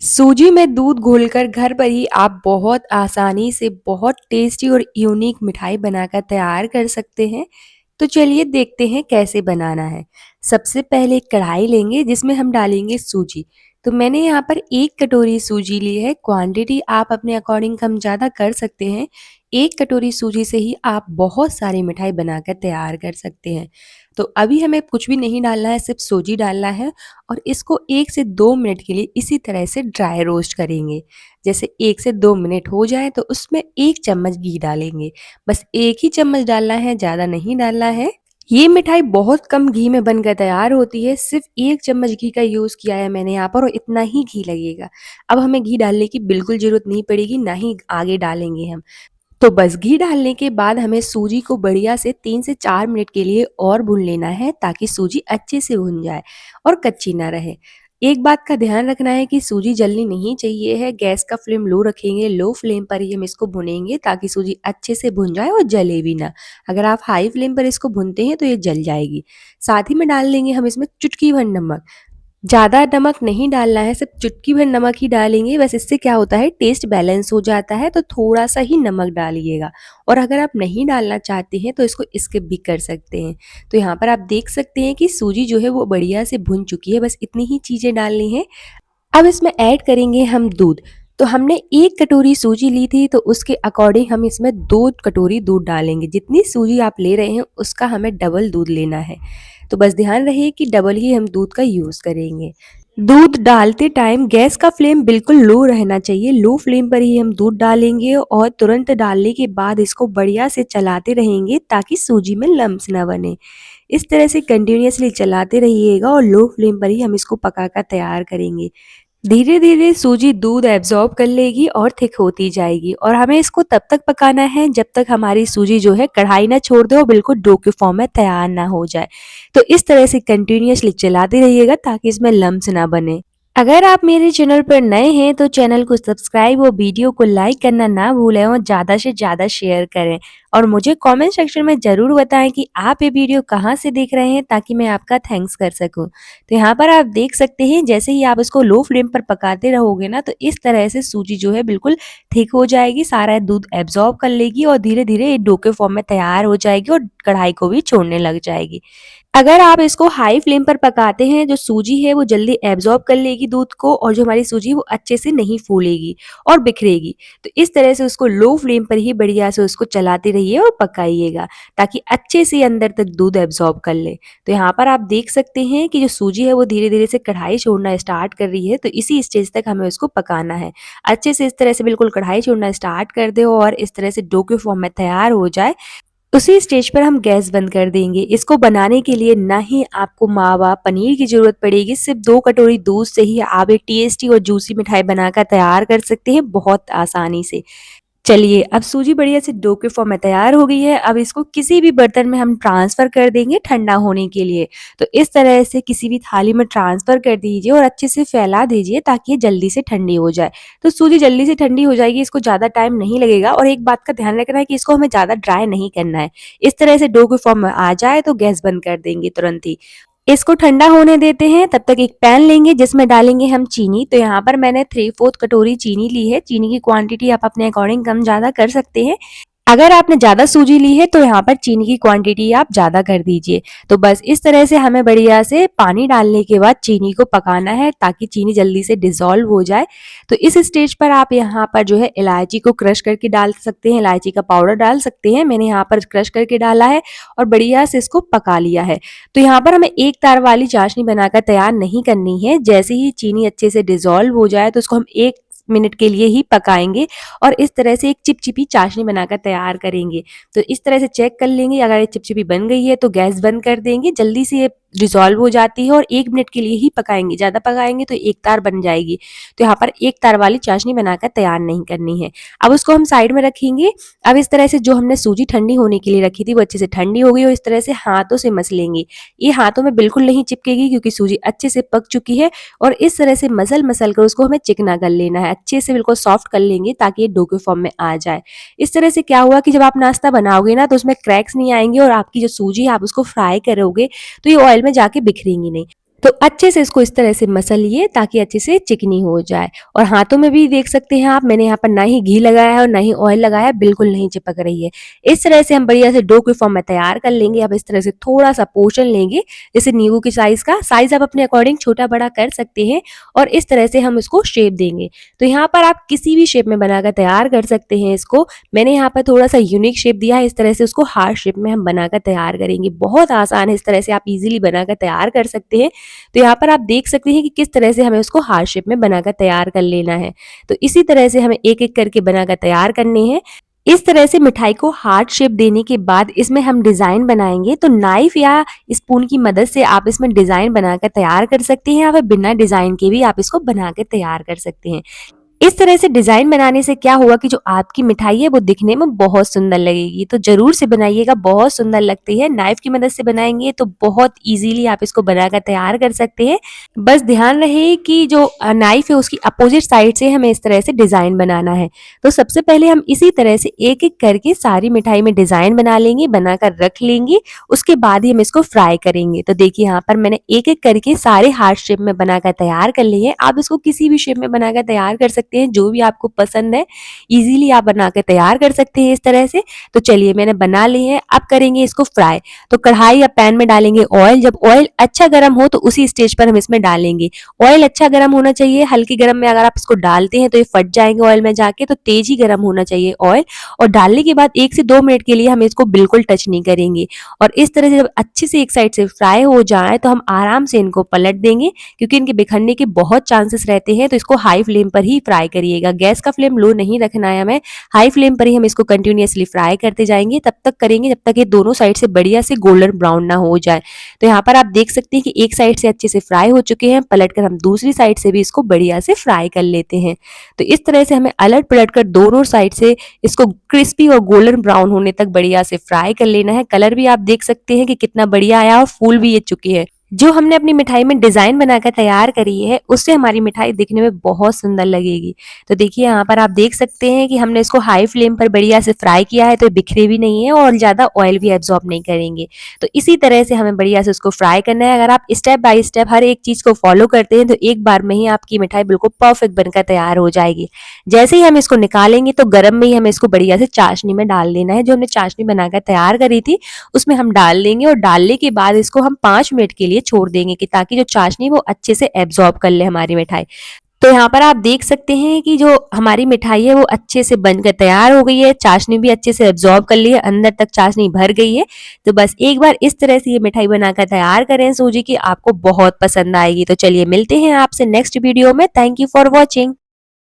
सूजी में दूध घोलकर घर पर ही आप बहुत आसानी से बहुत टेस्टी और यूनिक मिठाई बनाकर तैयार कर सकते हैं। तो चलिए देखते हैं कैसे बनाना है। सबसे पहले एक कढ़ाई लेंगे जिसमें हम डालेंगे सूजी। तो मैंने यहाँ पर 1 कटोरी सूजी ली है। क्वांटिटी आप अपने अकॉर्डिंग कम ज़्यादा कर सकते हैं। 1 कटोरी सूजी से ही आप बहुत सारी मिठाई बनाकर तैयार कर सकते हैं। तो अभी हमें कुछ भी नहीं डालना है, सिर्फ सूजी डालना है और इसको 1 से 2 मिनट के लिए इसी तरह से ड्राई रोस्ट करेंगे। जैसे 1 से 2 मिनट हो जाए तो उसमें 1 चम्मच घी डालेंगे। बस 1 ही चम्मच डालना है, ज़्यादा नहीं डालना है। ये मिठाई बहुत कम घी में बनकर तैयार होती है। सिर्फ 1 चम्मच घी का यूज़ किया है मैंने यहाँ पर और इतना ही घी लगेगा। अब हमें घी डालने की बिल्कुल ज़रूरत नहीं पड़ेगी, ना ही आगे डालेंगे हम। तो बस घी डालने के बाद हमें सूजी को बढ़िया से 3 से 4 मिनट के लिए और भून लेना है ताकि सूजी अच्छे से भुन जाए और कच्ची ना रहे। एक बात का ध्यान रखना है कि सूजी जलनी नहीं चाहिए है। गैस का फ्लेम लो रखेंगे, लो फ्लेम पर ही हम इसको भुनेंगे ताकि सूजी अच्छे से भुन जाए और जले भी ना। अगर आप हाई फ्लेम पर इसको भूनते हैं तो ये जल जाएगी। साथ ही में डाल देंगे हम इसमें चुटकी भर नमक। ज़्यादा नमक नहीं डालना है, सिर्फ चुटकी भर नमक ही डालेंगे। बस इससे क्या होता है, टेस्ट बैलेंस हो जाता है, तो थोड़ा-सा ही नमक डालिएगा। और अगर आप नहीं डालना चाहते हैं तो इसको स्किप भी कर सकते हैं। तो यहाँ पर आप देख सकते हैं कि सूजी जो है वो बढ़िया से भुन चुकी है, बस इतनी ही चीज़ें डालनी हैं। अब इसमें ऐड करेंगे हम दूध। तो हमने 1 कटोरी सूजी ली थी तो उसके अकॉर्डिंग हम इसमें 2 कटोरी दूध डालेंगे। जितनी सूजी आप ले रहे हैं उसका हमें डबल दूध लेना है। तो बस ध्यान रहे कि डबल ही हम दूध का यूज़ करेंगे। दूध डालते टाइम गैस का फ्लेम बिल्कुल लो रहना चाहिए। लो फ्लेम पर ही हम दूध डालेंगे और तुरंत डालने के बाद इसको बढ़िया से चलाते रहेंगे ताकि सूजी में लम्स ना बने। इस तरह से कंटिन्यूअसली चलाते रहिएगा और लो फ्लेम पर ही हम इसको पकाकर तैयार करेंगे। धीरे धीरे सूजी दूध एब्जॉर्ब कर लेगी और थिक होती जाएगी और हमें इसको तब तक पकाना है जब तक हमारी सूजी जो है कढ़ाई ना छोड़ दे और बिल्कुल डो के फॉर्म में तैयार ना हो जाए। तो इस तरह से कंटिन्यूअसली चलाते रहिएगा ताकि इसमें लम्स ना बने। अगर आप मेरे चैनल पर नए हैं तो चैनल को सब्सक्राइब और वीडियो को लाइक करना ना भूलें और ज़्यादा से ज़्यादा शेयर करें और मुझे कमेंट सेक्शन में ज़रूर बताएं कि आप ये वीडियो कहाँ से देख रहे हैं ताकि मैं आपका थैंक्स कर सकूं। तो यहाँ पर आप देख सकते हैं जैसे ही आप इसको लो फ्लेम पर पकाते रहोगे ना तो इस तरह से सूजी जो है बिल्कुल थिक हो जाएगी, सारा दूध एब्जॉर्ब कर लेगी और धीरे धीरे डो के फॉर्म में तैयार हो जाएगी और कढ़ाई को भी छोड़ने लग जाएगी। अगर आप इसको हाई फ्लेम पर पकाते हैं जो सूजी है वो जल्दी एब्जॉर्ब कर लेगी दूध को और जो हमारी सूजी वो अच्छे से नहीं फूलेगी और बिखरेगी। तो इस तरह से उसको लो फ्लेम पर ही बढ़िया से उसको चलाते रहिए और पकाइएगा ताकि अच्छे से अंदर तक दूध एब्जॉर्ब कर ले। तो यहाँ पर आप देख सकते हैं कि जो सूजी है वो धीरे धीरे से कढ़ाई छोड़ना स्टार्ट कर रही है, तो इसी स्टेज तक हमें उसको पकाना है। अच्छे से इस तरह से बिल्कुल कढ़ाई छोड़ना स्टार्ट कर दे और इस तरह से डो के फॉर्म में तैयार हो जाए। उसी स्टेज पर हम गैस बंद कर देंगे। इसको बनाने के लिए ना ही आपको मावा, पनीर की ज़रूरत पड़ेगी, सिर्फ 2 कटोरी दूध से ही आप एक टेस्टी और जूसी मिठाई बनाकर तैयार कर सकते हैं बहुत आसानी से। चलिए, अब सूजी बढ़िया से डो के फॉर्म में तैयार हो गई है। अब इसको किसी भी बर्तन में हम ट्रांसफ़र कर देंगे ठंडा होने के लिए। तो इस तरह से किसी भी थाली में ट्रांसफ़र कर दीजिए और अच्छे से फैला दीजिए ताकि ये जल्दी से ठंडी हो जाए। तो सूजी जल्दी से ठंडी हो जाएगी, इसको ज़्यादा टाइम नहीं लगेगा और एक बात का ध्यान रखना है कि इसको हमें ज़्यादा ड्राई नहीं करना है। इस तरह से डो के फॉर्म में आ जाए तो गैस बंद कर देंगे तुरंत ही। इसको ठंडा होने देते हैं, तब तक एक पैन लेंगे जिसमें डालेंगे हम चीनी। तो यहाँ पर मैंने 3/4 कटोरी चीनी ली है। चीनी की क्वांटिटी आप अपने अकॉर्डिंग कम ज़्यादा कर सकते हैं। अगर आपने ज़्यादा सूजी ली है तो यहाँ पर चीनी की क्वांटिटी आप ज़्यादा कर दीजिए। तो बस इस तरह से हमें बढ़िया से पानी डालने के बाद चीनी को पकाना है ताकि चीनी जल्दी से डिज़ोल्व हो जाए। तो इस स्टेज पर आप यहाँ पर जो है इलायची को क्रश करके डाल सकते हैं, इलायची का पाउडर डाल सकते हैं। मैंने यहाँ पर क्रश करके डाला है और बढ़िया से इसको पका लिया है। तो यहाँ पर हमें एक तार वाली चाशनी बनाकर तैयार नहीं करनी है। जैसे ही चीनी अच्छे से डिज़ोल्व हो जाए तो उसको हम 1 मिनट के लिए ही पकाएंगे और इस तरह से एक चिपचिपी चाशनी बनाकर तैयार करेंगे। तो इस तरह से चेक कर लेंगे, अगर ये चिपचिपी बन गई है तो गैस बंद कर देंगे। जल्दी से ये डिज़ोल्व हो जाती है और 1 मिनट के लिए ही पकाएंगे, ज़्यादा पकाएंगे तो एक तार बन जाएगी। तो यहाँ पर एक तार वाली चाशनी बनाकर तैयार नहीं करनी है। अब उसको हम साइड में रखेंगे। अब इस तरह से जो हमने सूजी ठंडी होने के लिए रखी थी वो अच्छे से ठंडी हो गई और इस तरह से हाथों से मस लेंगे। ये हाथों में बिल्कुल नहीं चिपकेगी क्योंकि सूजी अच्छे से पक चुकी है और इस तरह से मसल कर उसको हमें चिकना कर लेना है। अच्छे से बिल्कुल सॉफ्ट कर लेंगे ताकि ये डो के फॉर्म में आ जाए। इस तरह से क्या हुआ कि जब आप नाश्ता बनाओगे ना तो उसमें क्रैक्स नहीं आएंगे और आपकी जो सूजी है आप उसको फ्राई करोगे तो ये ऑयल में जाके बिखरेंगी नहीं। तो अच्छे से इसको इस तरह से मसलिए ताकि अच्छे से चिकनी हो जाए। और हाथों में भी देख सकते हैं आप, मैंने यहाँ पर ना ही घी लगाया है और ना ही ऑयल लगाया है, बिल्कुल नहीं चिपक रही है। इस तरह से हम बढ़िया से डो के फॉर्म में तैयार कर लेंगे। अब इस तरह से थोड़ा सा पोर्शन लेंगे, जैसे नींबू की साइज का। साइज आप अपने अकॉर्डिंग छोटा बड़ा कर सकते हैं और इस तरह से हम इसको शेप देंगे। तो यहाँ पर आप किसी भी शेप में बनाकर तैयार कर सकते हैं इसको। मैंने यहाँ पर थोड़ा सा यूनिक शेप दिया है, इस तरह से उसको हार्ट शेप में हम बनाकर तैयार करेंगे। बहुत आसान है, इस तरह से आप इजीली बनाकर तैयार कर सकते हैं। तो यहाँ पर आप देख सकते हैं कि किस तरह से हमें उसको हार्ट शेप में बनाकर तैयार कर लेना है। तो इसी तरह से हमें एक एक करके बनाकर तैयार करने हैं। इस तरह से मिठाई को हार्ट शेप देने के बाद इसमें हम डिजाइन बनाएंगे। तो नाइफ या स्पून की मदद से आप इसमें डिजाइन बनाकर तैयार कर सकते हैं, या फिर बिना डिजाइन के भी आप इसको बनाकर तैयार कर सकते हैं। इस तरह से डिजाइन बनाने से क्या होगा कि जो आपकी मिठाई है वो दिखने में बहुत सुंदर लगेगी। तो जरूर से बनाइएगा, बहुत सुंदर लगती है। नाइफ की मदद से बनाएंगे तो बहुत इजीली आप इसको बनाकर तैयार कर सकते हैं। बस ध्यान रहे कि जो नाइफ है उसकी अपोजिट साइड से हमें इस तरह से डिजाइन बनाना है। तो सबसे पहले हम इसी तरह से एक एक करके सारी मिठाई में डिजाइन बना लेंगे, बनाकर रख लेंगे। उसके बाद ही हम इसको फ्राई करेंगे। तो देखिए यहाँ पर मैंने एक एक करके सारे हार्ट शेप में बनाकर तैयार कर लिए हैं। आप इसको किसी भी शेप में बनाकर तैयार कर सकते हैं, जो भी आपको पसंद है। इजीली आप बनाकर तैयार कर सकते हैं इस तरह से। तो चलिए मैंने बना ली है, अब करेंगे इसको फ्राई। तो कढ़ाई या पैन में डालेंगे ऑयल। जब ऑयल अच्छा गर्म हो तो उसी स्टेज पर हम इसमें डालेंगे। ऑयल अच्छा गर्म होना चाहिए, हल्की गर्म में अगर आप इसको डालते हैं तो ये फट जाएंगे ऑयल में जाके। तो तेज ही गर्म होना चाहिए ऑयल। और डालने के बाद 1 से 2 मिनट के लिए हम इसको बिल्कुल टच नहीं करेंगे। और इस तरह से जब अच्छे से एक साइड से फ्राई हो जाए तो हम आराम से इनको पलट देंगे, क्योंकि इनके बिखरने के बहुत चांसेस रहते हैं। तो इसको हाई फ्लेम पर ही फ्राई करिएगा, गैस का फ्लेम लो नहीं रखना है हमें। हाई फ्लेम पर ही हम इसको कंटिन्यूअसली फ्राई करते जाएंगे। तब तक करेंगे जब तक ये दोनों साइड से बढ़िया से गोल्डन ब्राउन ना हो जाए। तो यहाँ पर आप देख सकते हैं कि एक साइड से अच्छे से फ्राई हो चुके हैं, पलट कर हम दूसरी साइड से भी इसको बढ़िया से फ्राई कर लेते हैं। तो इस तरह से हमें अलट पलट कर दोनों साइड से इसको क्रिस्पी और गोल्डन ब्राउन होने तक बढ़िया से फ्राई कर लेना है। कलर भी आप देख सकते हैं कि कितना बढ़िया आया और फूल भी ये चुके हैं। जो हमने अपनी मिठाई में डिजाइन बनाकर तैयार करी है उससे हमारी मिठाई दिखने में बहुत सुंदर लगेगी। तो देखिए यहाँ पर आप देख सकते हैं कि हमने इसको हाई फ्लेम पर बढ़िया से फ्राई किया है, तो बिखरे भी नहीं है और ज्यादा ऑयल भी एब्जॉर्ब नहीं करेंगे। तो इसी तरह से हमें बढ़िया से उसको फ्राई करना है। अगर आप स्टेप बाय स्टेप हर एक चीज को फॉलो करते हैं तो एक बार में ही आपकी मिठाई बिल्कुल परफेक्ट बनकर तैयार हो जाएगी। जैसे ही हम इसको निकालेंगे तो गर्म में ही हमें इसको बढ़िया से चाशनी में डाल देना है। जो हमने चाशनी बनाकर तैयार करी थी उसमें हम डाल देंगे, और डालने के बाद इसको हम 5 मिनट के लिए छोड़ देंगे कि ताकि जो चाशनी वो अच्छे से एब्जॉर्ब कर ले हमारी मिठाई। तो यहाँ पर आप देख सकते हैं कि जो हमारी मिठाई है वो अच्छे से बनकर तैयार हो गई है। चाशनी भी अच्छे से एब्जॉर्ब कर ली है, अंदर तक चाशनी भर गई है। तो बस एक बार इस तरह से ये मिठाई बनाकर तैयार करें सूजी की, आपको बहुत पसंद आएगी। तो चलिए मिलते हैं आपसे नेक्स्ट वीडियो में। Thank you for watching.